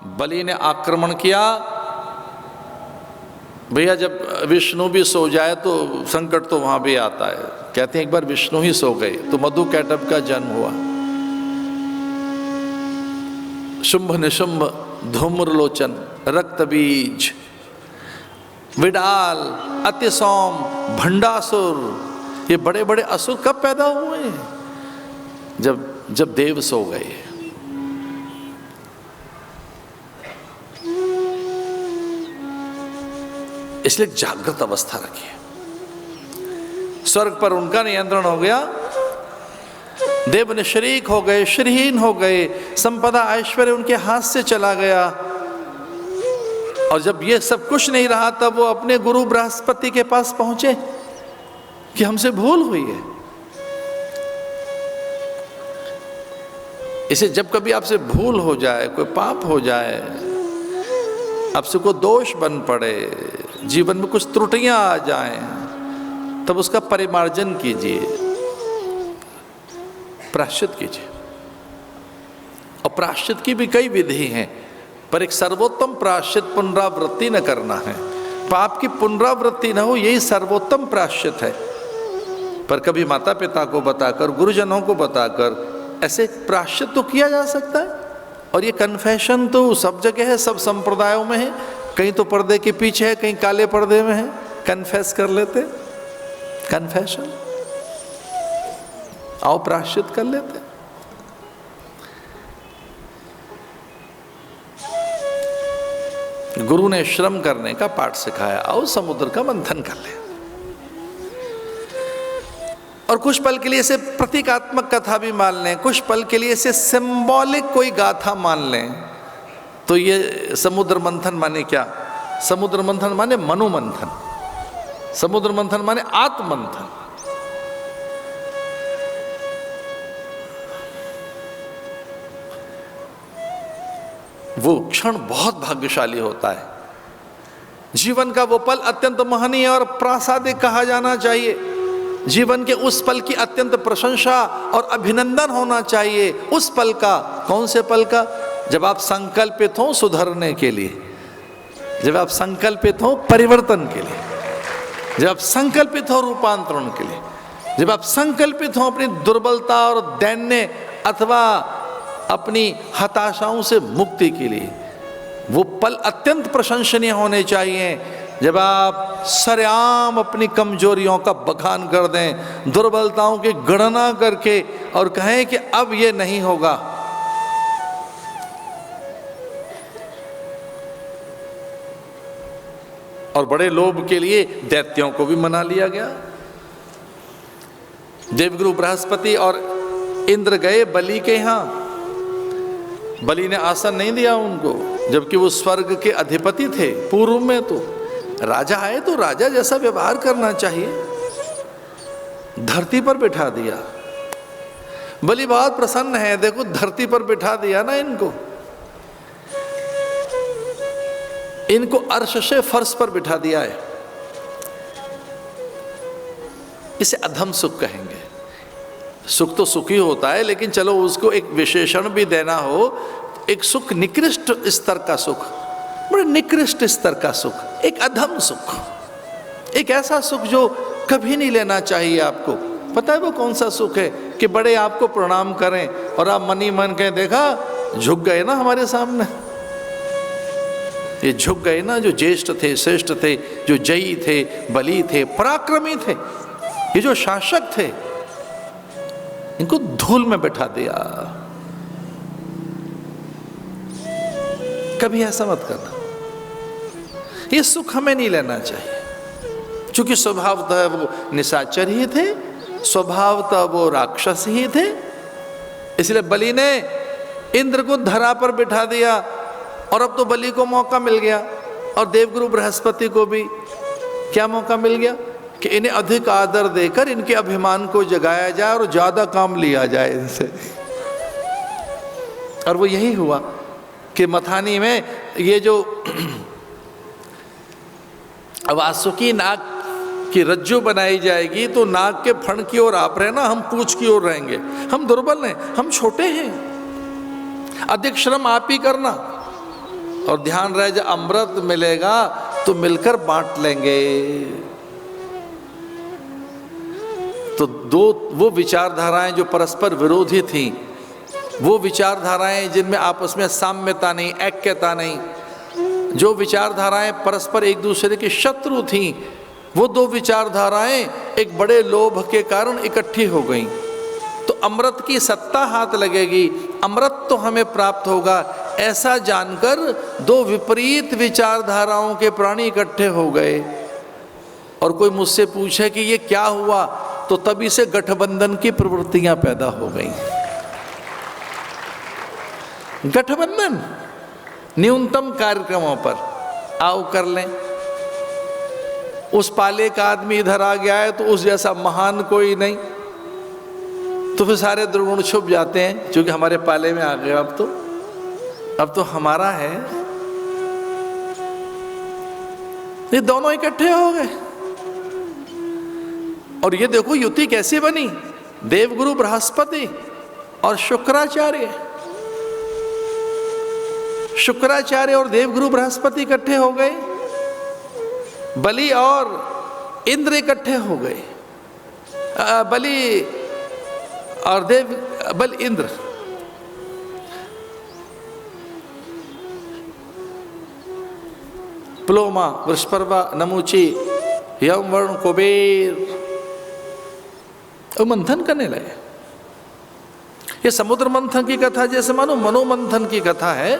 बलि ने आक्रमण किया। भैया जब विष्णु भी सो जाए तो संकट तो वहां भी आता है। कहते हैं एक बार विष्णु ही सो गए तो मधु कैटभ का जन्म हुआ। शुंभ निशुंभ, धूम्रलोचन, रक्त बीज, विडाल, अतिसौम, भंडासुर, ये बड़े बड़े असुर कब पैदा हुए? जब देव सो गए। इसलिए जागृत अवस्था रखिए। स्वर्ग पर उनका नियंत्रण हो गया, देव निशरीक हो गए, श्रीहीन हो गए, संपदा ऐश्वर्य उनके हाथ से चला गया। और जब ये सब कुछ नहीं रहा तब वो अपने गुरु बृहस्पति के पास पहुंचे कि हमसे भूल हुई है। इसे जब कभी आपसे भूल हो जाए, कोई पाप हो जाए, आपसे कोई दोष बन पड़े, जीवन में कुछ त्रुटियां आ जाएं, तब उसका परिमार्जन कीजिए, प्रायश्चित कीजिए। और प्रायश्चित की भी कई विधि हैं, पर एक सर्वोत्तम प्रायश्चित पुनरावृत्ति न करना है। पाप की पुनरावृत्ति न हो, यही सर्वोत्तम प्रायश्चित है। पर कभी माता पिता को बताकर, गुरुजनों को बताकर ऐसे प्रायश्चित तो किया जा सकता है। और ये कन्फेशन तो सब जगह है, सब संप्रदायों में है। कहीं तो पर्दे के पीछे है, कहीं काले पर्दे में है, कन्फेस कर लेते, कन्फेशन। आओ प्रायश्चित कर लेते। गुरु ने श्रम करने का पाठ सिखाया, आओ समुद्र का मंथन कर ले। और कुछ पल के लिए इसे प्रतीकात्मक कथा भी मान लें, कुछ पल के लिए इसे सिंबॉलिक कोई गाथा मान लें। तो ये समुद्र मंथन माने क्या? समुद्र मंथन माने मनोमंथन, समुद्र मंथन माने आत्ममंथन। वो क्षण बहुत भाग्यशाली होता है। जीवन का वो पल अत्यंत महनीय और प्रासादिक कहा जाना चाहिए। जीवन के उस पल की अत्यंत प्रशंसा और अभिनंदन होना चाहिए। उस पल का, कौन से पल का? जब आप संकल्पित हो सुधरने के लिए, जब आप संकल्पित हो परिवर्तन के लिए, जब आप संकल्पित हो रूपांतरण के लिए, जब आप संकल्पित हो अपनी दुर्बलता और दैन्य अथवा अपनी हताशाओं से मुक्ति के लिए। वो पल अत्यंत प्रशंसनीय होने चाहिए जब आप सरेआम अपनी कमजोरियों का बखान कर दें, दुर्बलताओं की गणना करके, और कहें कि अब ये नहीं होगा। और बड़े लोभ के लिए दैत्यों को भी मना लिया गया। देवगुरु बृहस्पति और इंद्र गए बलि के यहां। बलि ने आसन नहीं दिया उनको, जबकि वो स्वर्ग के अधिपति थे। पूर्व में तो राजा आए तो राजा जैसा व्यवहार करना चाहिए, धरती पर बिठा दिया। बलि बहुत प्रसन्न है, देखो धरती पर बिठा दिया ना इनको, इनको अर्श से फर्श पर बिठा दिया है। इसे अधम सुख कहेंगे। सुख तो सुखी होता है, लेकिन चलो उसको एक विशेषण भी देना हो, एक सुख निकृष्ट स्तर का सुख, बड़े निकृष्ट स्तर का सुख, एक अधम सुख, एक ऐसा सुख जो कभी नहीं लेना चाहिए आपको। पता है वो कौन सा सुख है? कि बड़े आपको प्रणाम करें और आप मनी मन कहें, देखा झुक गए ना हमारे सामने, ये झुक गए ना, जो ज्येष्ठ थे, श्रेष्ठ थे, जो जयी थे, बली थे, पराक्रमी थे, ये जो शासक थे, इनको धूल में बैठा दिया। कभी ऐसा मत करना, ये सुख हमें नहीं लेना चाहिए। क्योंकि स्वभावतः वो निशाचर ही थे, स्वभावतः वो राक्षस ही थे। इसलिए बलि ने इंद्र को धरा पर बिठा दिया, और अब तो बलि को मौका मिल गया, और देवगुरु बृहस्पति को भी क्या मौका मिल गया कि इन्हें अधिक आदर देकर इनके अभिमान को जगाया जाए और ज्यादा काम लिया जाए इनसे। और वो यही हुआ कि मथानी में ये जो वासुकी नाग की रज्जू बनाई जाएगी, तो नाग के फण की ओर आप रहना, हम पूंछ की ओर रहेंगे। हम दुर्बल हैं, हम छोटे हैं, अधिक श्रम आप ही करना। और ध्यान रहे जब अमृत मिलेगा तो मिलकर बांट लेंगे। तो दो वो विचारधाराएं जो परस्पर विरोधी थीं, वो विचारधाराएं जिनमें आपस में साम्यता नहीं, ऐक्यता नहीं, जो विचारधाराएं परस्पर एक दूसरे के शत्रु थीं, वो दो विचारधाराएं एक बड़े लोभ के कारण इकट्ठी हो गईं। तो अमृत की सत्ता हाथ लगेगी, अमृत तो हमें प्राप्त होगा, ऐसा जानकर दो विपरीत विचारधाराओं के प्राणी इकट्ठे हो गए। और कोई मुझसे पूछे कि ये क्या हुआ, तो तभी से गठबंधन की प्रवृत्तियां पैदा हो गई। गठबंधन न्यूनतम कार्यक्रमों पर आओ कर लें। उस पाले का आदमी इधर आ गया है तो उस जैसा महान कोई नहीं, तो फिर सारे दुर्गुण छुप जाते हैं, क्योंकि हमारे पाले में आ गए। अब तो हमारा है। ये दोनों इकट्ठे हो गए। और ये देखो युति कैसे बनी, देवगुरु बृहस्पति और शुक्राचार्य। शुक्राचार्य और देवगुरु बृहस्पति इकट्ठे हो गए, बलि और इंद्र इकट्ठे हो गए। बलि और बल इंद्र। प्लोमा, वृषपर्वा, नमूची, यम, वरुण, कुबेर मंथन करने लगे। ये समुद्र मंथन की कथा जैसे मानो मनोमंथन की कथा है।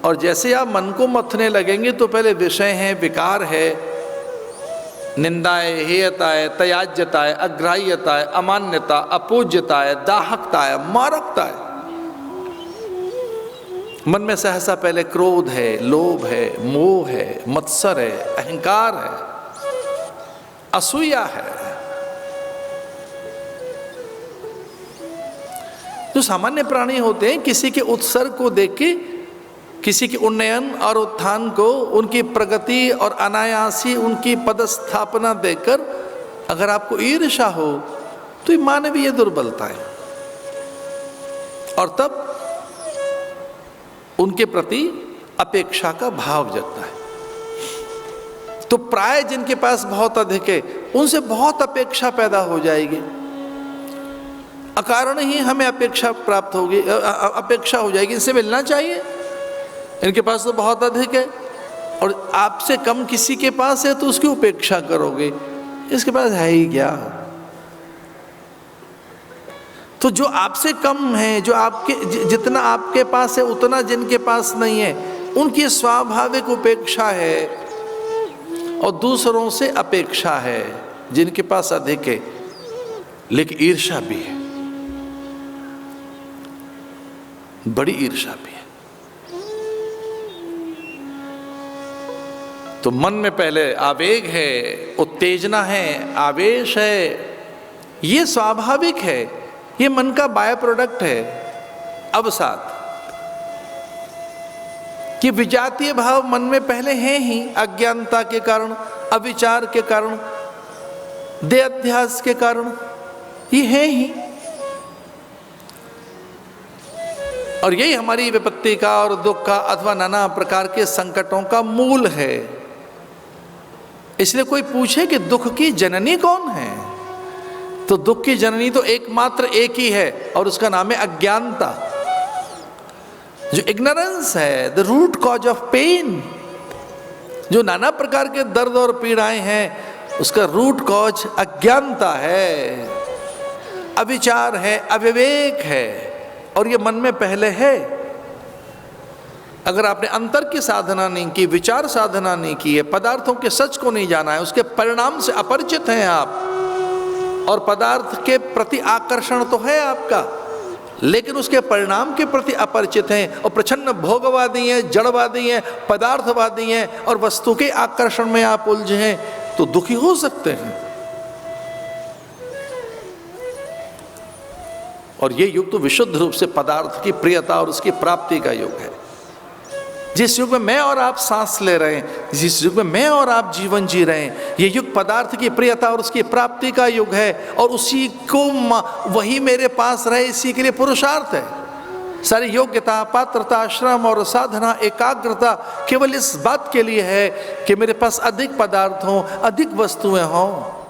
और जैसे आप मन को मथने लगेंगे तो पहले विषय है, विकार है, निंदाएं, हेयताएं, तयाज्यताएं, अग्राह्यताएं, अमान्यता, अपूज्यताएं, दाहकताएं, मारकताएं। मन में सहसा पहले क्रोध है, लोभ है, मोह है, मत्सर है, अहंकार है, असूया है। जो सामान्य प्राणी होते हैं, किसी के उत्सर्ग को देख के, किसी के उन्नयन और उत्थान को, उनकी प्रगति और अनायासी उनकी पदस्थापना देखकर अगर आपको ईर्ष्या हो तो ये मानवीय दुर्बलता है, और तब उनके प्रति अपेक्षा का भाव जगता है। तो प्राय जिनके पास बहुत अधिक है उनसे बहुत अपेक्षा पैदा हो जाएगी, अकारण ही हमें अपेक्षा प्राप्त होगी, अपेक्षा हो जाएगी, इनसे मिलना चाहिए, इनके पास तो बहुत अधिक है। और आपसे कम किसी के पास है तो उसकी उपेक्षा करोगे, इसके पास है ही क्या। तो जो आपसे कम है, जो आपके जितना आपके पास है उतना जिनके पास नहीं है, उनकी स्वाभाविक उपेक्षा है। और दूसरों से अपेक्षा है जिनके पास अधिक है, लेकिन ईर्ष्या भी है, बड़ी ईर्ष्या भी है। तो मन में पहले आवेग है, उत्तेजना है, आवेश है, ये स्वाभाविक है, ये मन का बाय प्रोडक्ट है। अवसाद कि विजातीय भाव मन में पहले हैं ही, अज्ञानता के कारण, अविचार के कारण, देह अध्यास के कारण, ये है ही। और यही हमारी विपत्ति का और दुख का अथवा नाना प्रकार के संकटों का मूल है। इसलिए कोई पूछे कि दुख की जननी कौन है, तो दुख की जननी तो एकमात्र एक ही है, और उसका नाम है अज्ञानता। जो इग्नोरेंस है, the root cause of pain, जो नाना प्रकार के दर्द और पीड़ाएं हैं, उसका रूट कॉज अज्ञानता है, अविचार है, अविवेक है, और ये मन में पहले है। अगर आपने अंतर की साधना नहीं की, विचार साधना नहीं की है, पदार्थों के सच को नहीं जाना है, उसके परिणाम से अपरिचित हैं आप, और पदार्थ के प्रति आकर्षण तो है आपका, लेकिन उसके परिणाम के प्रति अपरिचित हैं, और प्रच्छन्न भोगवादी हैं, जड़वादी हैं, पदार्थवादी हैं, और वस्तु के आकर्षण में आप उलझे हैं, तो दुखी हो सकते हैं। और ये युग तो विशुद्ध रूप से पदार्थ की प्रियता और उसकी प्राप्ति का युग है। जिस युग में मैं और आप सांस ले रहे हैं, जिस युग में मैं और आप जीवन जी रहे हैं, ये युग पदार्थ की प्रियता और उसकी प्राप्ति का युग है, और उसी को वही मेरे पास रहे, इसी के लिए पुरुषार्थ है। सारी योग्यता, पात्रता, श्रम और साधना, एकाग्रता केवल इस बात के लिए है कि मेरे पास अधिक पदार्थ हों, अधिक वस्तुएं हों।